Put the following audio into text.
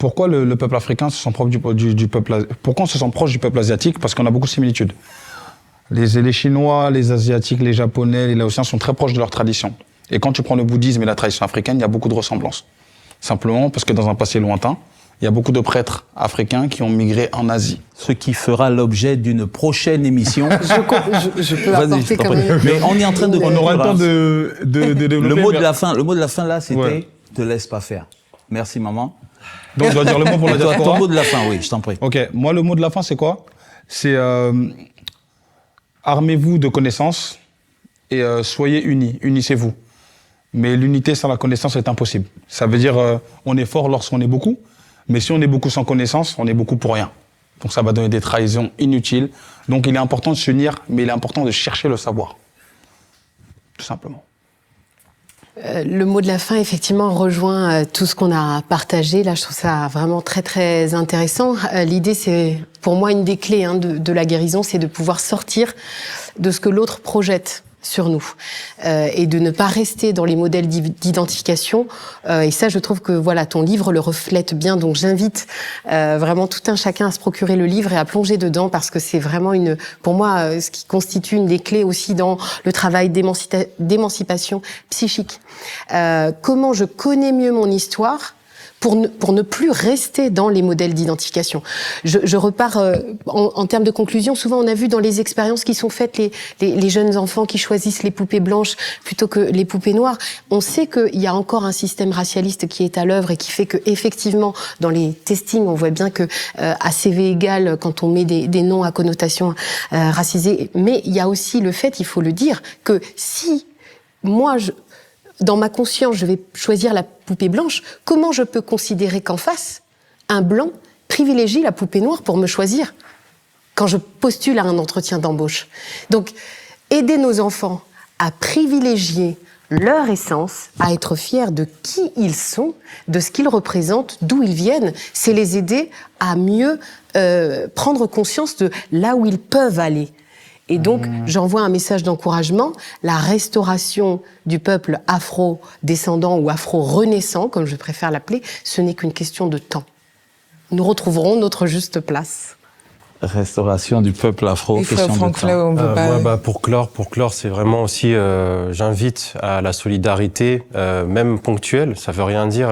Pourquoi le peuple africain se sent proche du peuple... Pourquoi on se sent proche du peuple asiatique? Parce qu'on a beaucoup de similitudes. Les Chinois, les Asiatiques, les Japonais, les Laotiens sont très proches de leur tradition. Et quand tu prends le bouddhisme et la tradition africaine, il y a beaucoup de ressemblances. Simplement parce que dans un passé lointain, il y a beaucoup de prêtres africains qui ont migré en Asie. Ce qui fera l'objet d'une prochaine émission. Je peux apporter quand même. Mais on est en train de... On aura le temps de développer. Le mot de la fin là, c'était « te laisse pas faire ». Merci maman. Donc je dois dire le mot pour la diaspora. Ton mot de la fin, oui, je t'en prie. Ok, moi le mot de la fin c'est quoi? C'est armez-vous de connaissances et soyez unis, unissez-vous. Mais l'unité sans la connaissance est impossible. Ça veut dire on est fort lorsqu'on est beaucoup, mais si on est beaucoup sans connaissance, on est beaucoup pour rien. Donc ça va donner des trahisons inutiles. Donc il est important de s'unir, mais il est important de chercher le savoir. Tout simplement. Le mot de la fin, effectivement, rejoint tout ce qu'on a partagé. Là, je trouve ça vraiment très, très intéressant. L'idée, c'est, pour moi, une des clés de la guérison, c'est de pouvoir sortir de ce que l'autre projette sur nous et de ne pas rester dans les modèles d'identification. Et ça, je trouve que voilà, ton livre le reflète bien. Donc, j'invite vraiment tout un chacun à se procurer le livre et à plonger dedans parce que c'est vraiment pour moi, ce qui constitue une des clés aussi dans le travail d'émancipation psychique. Comment je connais mieux mon histoire pour ne plus rester dans les modèles d'identification. Je repars en termes de conclusion. Souvent, on a vu dans les expériences qui sont faites les jeunes enfants qui choisissent les poupées blanches plutôt que les poupées noires. On sait qu'il y a encore un système racialiste qui est à l'œuvre et qui fait que effectivement, dans les testings, on voit bien que à CV égal, quand on met des noms à connotation racisée, mais il y a aussi le fait, il faut le dire, que si moi dans ma conscience, je vais choisir la poupée blanche, comment je peux considérer qu'en face, un blanc privilégie la poupée noire pour me choisir quand je postule à un entretien d'embauche? Donc, aider nos enfants à privilégier leur essence, à être fiers de qui ils sont, de ce qu'ils représentent, d'où ils viennent, c'est les aider à mieux prendre conscience de là où ils peuvent aller. Et donc, j'envoie un message d'encouragement. La restauration du peuple afro-descendant ou afro-renaissant, comme je préfère l'appeler, ce n'est qu'une question de temps. Nous retrouverons notre juste place. Restauration du peuple afro, question de temps. Pour clore, c'est vraiment aussi, j'invite à la solidarité, même ponctuelle, ça veut rien dire.